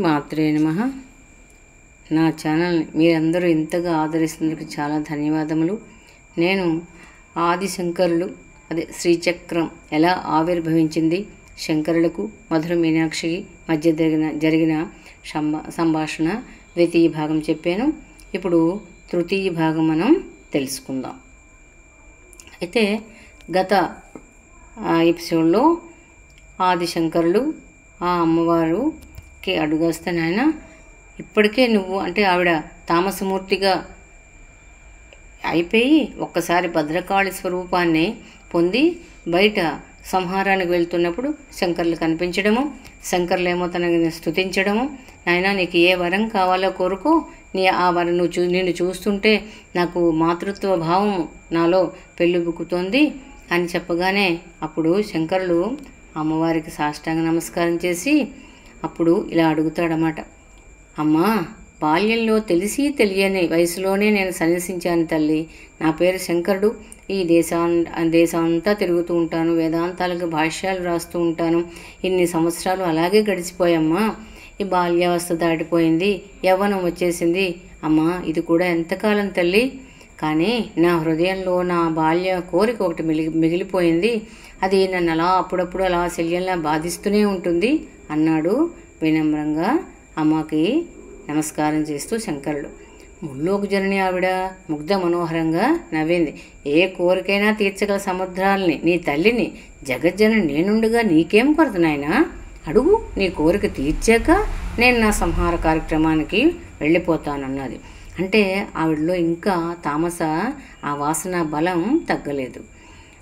మాత్రే నమః. నా ఛానల్ని మీరందరూ ఇంతగా ఆదరిస్తున్నందుకు చాలా ధన్యవాదములు. నేను ఆదిశంకరులు శ్రీచక్రం ఎలా ఆవిర్భవించింది, శంకరులకు మధుర మీనాక్షికి మధ్య జరిగిన సంభాషణ ద్వితీయ భాగం చెప్పాను. ఇప్పుడు తృతీయ భాగం మనం తెలుసుకుందాం. అయితే గత ఎపిసోడ్లో ఆదిశంకరులు ఆ అమ్మవారుకి అడుగొస్తే, నాయన ఇప్పటికే నువ్వు అంటే ఆవిడ తామసమూర్తిగా అయిపోయి ఒక్కసారి భద్రకాళి స్వరూపాన్ని పొంది బయట సంహారానికి వెళ్తున్నప్పుడు శంకర్లు కనిపించడము, శంకర్లేమో తనని స్తుతించడము, నాయన నీకు ఏ వరం కావాలో కోరుకో, ఆ వరం నిన్ను చూస్తుంటే నాకు మాతృత్వ భావం నాలో పెళ్ళుబుక్కుతోంది అని చెప్పగానే అప్పుడు శంకరులు అమ్మవారికి సాష్టాంగ నమస్కారం చేసి అప్పుడు ఇలా అడుగుతాడన్నమాట. అమ్మా, బాల్యంలో తెలిసి తెలియని వయసులోనే నేను సన్యసించాను తల్లి. నా పేరు శంకరుడు. ఈ దేశమంతా తిరుగుతూ ఉంటాను, వేదాంతాలకు భాష్యాలు రాస్తూ ఉంటాను. ఇన్ని సంవత్సరాలు అలాగే గడిచిపోయమ్మా. ఈ బాల్యావస్థ దాటిపోయింది, యవ్వనం వచ్చేసింది. అమ్మా, ఇది కూడా ఎంతకాలం తల్లి, కానీ నా హృదయంలో నా బాల్య కోరిక ఒకటి మిగిలిపోయింది. అది నన్ను అలా అప్పుడప్పుడు అలా శల్యంలా బాధిస్తూనే ఉంటుంది అన్నాడు వినమ్రంగా అమ్మకి నమస్కారం చేస్తూ శంకరుడు. ముల్లోకి జనని ఆవిడ ముగ్ధ మనోహరంగా నవ్వింది. ఏ కోరికైనా తీర్చగల సముద్రాల్ని నీ తల్లిని జగజ్జనని నేనుండగా నీకేం కొరత నాయనా? అడుగు, నీ కోరిక తీర్చాక నేను నా సంహార కార్యక్రమానికి వెళ్ళిపోతానన్నది. అంటే ఆవిడలో ఇంకా తామస ఆ వాసన బలం తగ్గలేదు.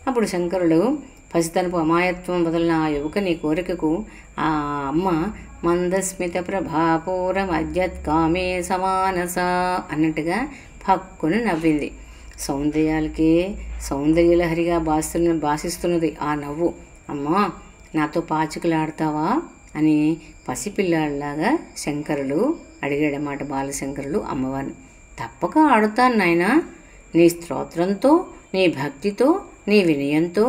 అప్పుడు శంకరుడు పసితనపు అమాయత్వం వదలిన ఆ యువకుని కోరికకు ఆ అమ్మ మందస్మిత ప్రభాపూరం అద్యత్కామే సమానస అన్నట్టుగా పక్కును నవ్వింది. సౌందర్యాలకే సౌందర్యలహరిగా భాషిస్తున్నది ఆ నవ్వు. అమ్మా, నాతో పాచికలాడతావా అని పసిపిల్లాడిలాగా శంకరులు అడిగాడన్నమాట బాలశంకరులు అమ్మవారిని. తప్పక ఆడుతాను నాయనా, నీ స్తోత్రంతో, నీ భక్తితో, నీ వినయంతో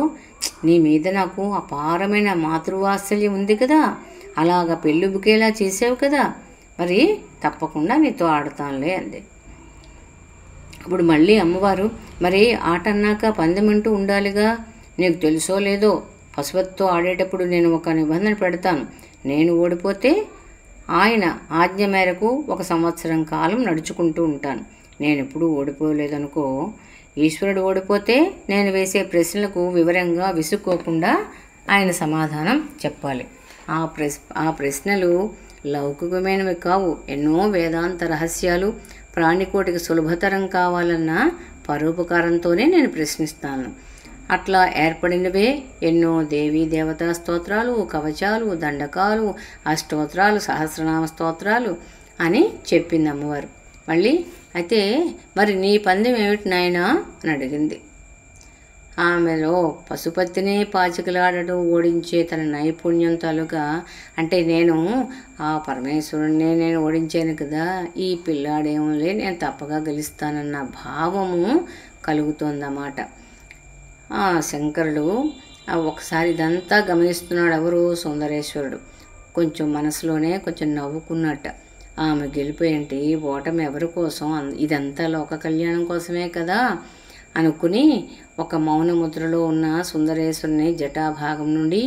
నీ మీద నాకు అపారమైన మాతృవాత్సల్యం ఉంది కదా, అలాగా పెళ్ళుబుకేలా చేసావు కదా, మరి తప్పకుండా నీతో ఆడుతానులే అంది. అప్పుడు మళ్ళీ అమ్మవారు, మరి ఆట అన్నాక పందెమంటూ ఉండాలిగా, నీకు తెలుసో లేదో పశుపతితో ఆడేటప్పుడు నేను ఒక నిబంధన పెడతాను. నేను ఓడిపోతే ఆయన ఆజ్ఞ మేరకు 1 సంవత్సరం కాలం నడుచుకుంటూ ఉంటాను. నేను ఎప్పుడూ ఓడిపోలేదనుకో, ఈశ్వరుడు ఓడిపోతే నేను వేసే ప్రశ్నలకు వివరంగా విసుక్కోకుండా ఆయన సమాధానం చెప్పాలి. ఆ ప్రశ్నలు లౌకికమైనవి కావు, ఎన్నో వేదాంత రహస్యాలు ప్రాణికోటికి సులభతరం కావాలన్న పరోపకారంతోనే నేను ప్రశ్నిస్తాను. అట్లా ఏర్పడినవే ఎన్నో దేవీ దేవతా స్తోత్రాలు, కవచాలు, దండకాలు, అష్టోత్రాలు, సహస్రనామ స్తోత్రాలు అని చెప్పింది అమ్మవారు. మళ్ళీ అయితే మరి నీ పందెం ఏమిటి నాయనా అని అడిగింది. ఆమెలో పశుపతిని పాచికలాడటం ఓడించే తన నైపుణ్యం తాలూకా, అంటే నేను ఆ పరమేశ్వరుణ్ణి నేను ఓడించాను కదా, ఈ పిల్లాడేమోలే నేను తప్పగా గెలుస్తానన్న భావము కలుగుతోందన్నమాట. శంకరుడు ఒకసారి ఇదంతా గమనిస్తున్నాడు. ఎవరు? సుందరేశ్వరుడు. కొంచెం మనసులోనే కొంచెం నవ్వుకున్నట్ట. ఆమె గెలిపోయేంటి, ఓటమి ఎవరి కోసం, ఇదంతా లోక కళ్యాణం కోసమే కదా అనుకుని ఒక మౌన ముద్రలో ఉన్న సుందరేశ్వరుని జటాభాగం నుండి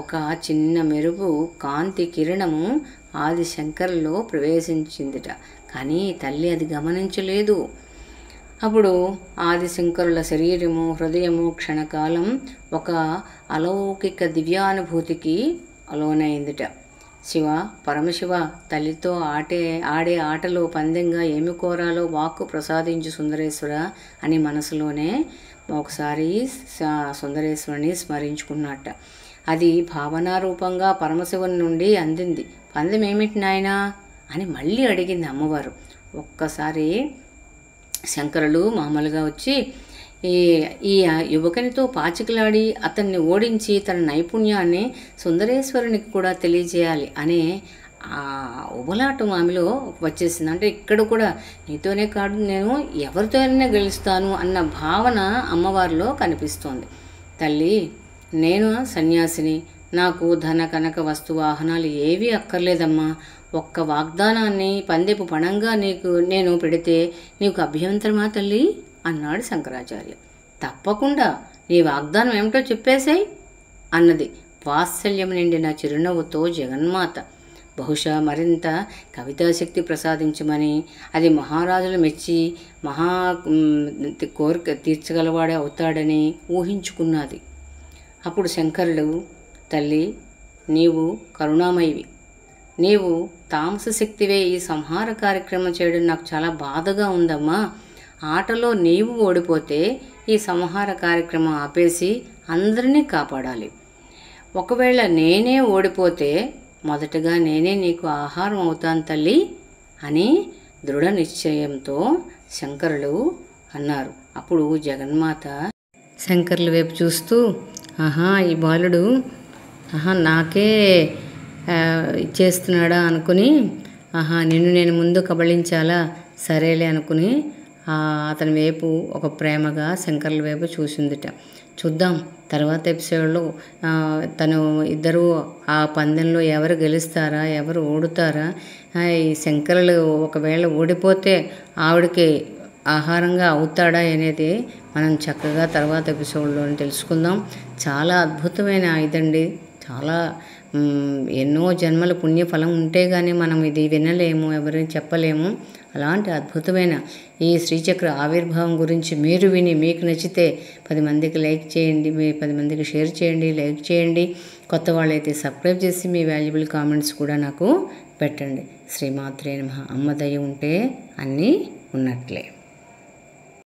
ఒక చిన్న మెరుపు కాంతి కిరణము ఆదిశంకరులో ప్రవేశించిందిట. కానీ తల్లి అది గమనించలేదు. అప్పుడు ఆదిశంకరుల శరీరము, హృదయము క్షణకాలం ఒక అలౌకిక దివ్యానుభూతికి లోనైందిట. శివ, పరమశివ, తల్లితో ఆడే ఆటలో పందెంగా ఏమి కోరాలో వాక్కు ప్రసాదించు సుందరేశ్వర అని మనసులోనే ఒకసారి సుందరేశ్వరుని స్మరించుకున్నట్ట. అది భావనారూపంగా పరమశివుని నుండి అందింది. పందెం ఏమిటి నాయనా అని మళ్ళీ అడిగింది అమ్మవారు. ఒక్కసారి శంకరులు మామూలుగా వచ్చి ఈ యువకునితో పాచికలాడి అతన్ని ఓడించి తన నైపుణ్యాన్ని సుందరేశ్వరునికి కూడా తెలియజేయాలి అనే ఉబలాటం ఆమెలో వచ్చేసింది. అంటే ఇక్కడ కూడా నీతోనే కాదు, నేను ఎవరితోనైనా గెలుస్తాను అన్న భావన అమ్మవారిలో కనిపిస్తోంది. తల్లి, నేను సన్యాసిని, నాకు ధన కనక వస్తు వాహనాలు ఏవీ అక్కర్లేదమ్మా. ఒక్క వాగ్దానాన్ని పందెపు పణంగా నేను పెడితే నీకు అభ్యంతరమా తల్లి అన్నాడు శంకరాచార్య. తప్పకుండా, నీ వాగ్దానం ఏమిటో చెప్పేశాయి అన్నది వాత్సల్యం నిండిన చిరునవ్వుతో జగన్మాత. బహుశా మరింత కవితాశక్తి ప్రసాదించమని, అది మహారాజులు మెచ్చి కోరిక తీర్చగలవాడే అవుతాడని ఊహించుకున్నది. అప్పుడు శంకరుడు, తల్లి నీవు కరుణామయివి, నీవు తామస శక్తివే ఈ సంహార కార్యక్రమం చేయడం నాకు చాలా బాధగా ఉందమ్మా. ఆటలో నీవు ఓడిపోతే ఈ సంహార కార్యక్రమం ఆపేసి అందరినీ కాపాడాలి. ఒకవేళ నేనే ఓడిపోతే మొదటగా నేనే నీకు ఆహారం అవుతాను తల్లి అని దృఢ నిశ్చయంతో శంకరులు అన్నారు. అప్పుడు జగన్మాత శంకరుల వైపు చూస్తూ, ఈ బాలుడు నాకే ఇచ్చేస్తున్నాడా అనుకుని, నిన్ను నేను ముందు కబళించాలా, సరేలే అనుకుని అతని వైపు ఒక ప్రేమగా శంకరుల వైపు చూసిందిట. చూద్దాం తర్వాత ఎపిసోడ్లో ఇద్దరు ఆ పందెంలో ఎవరు గెలుస్తారా, ఎవరు ఓడుతారా. ఈ శంకరులు ఒకవేళ ఓడిపోతే ఆవిడకి ఆహారంగా అవుతాడా అనేది మనం చక్కగా తర్వాత ఎపిసోడ్లో తెలుసుకుందాం. చాలా అద్భుతమైన ఇదండి. చాలా ఎన్నో జన్మల పుణ్యఫలం ఉంటే కానీ మనం ఇది వినలేము, ఎవరిని చెప్పలేము. అలాంటి అద్భుతమైన ఈ శ్రీచక్ర ఆవిర్భావం గురించి మీరు విని మీకు నచ్చితే 10 మందికి లైక్ చేయండి, 10 మందికి షేర్ చేయండి, లైక్ చేయండి. కొత్త వాళ్ళైతే సబ్స్క్రైబ్ చేసి మీ వాల్యుబుల్ కామెంట్స్ కూడా నాకు పెట్టండి. శ్రీమాత్రే నమః. అమ్మ దయ ఉంటే అన్నీ ఉన్నట్లే.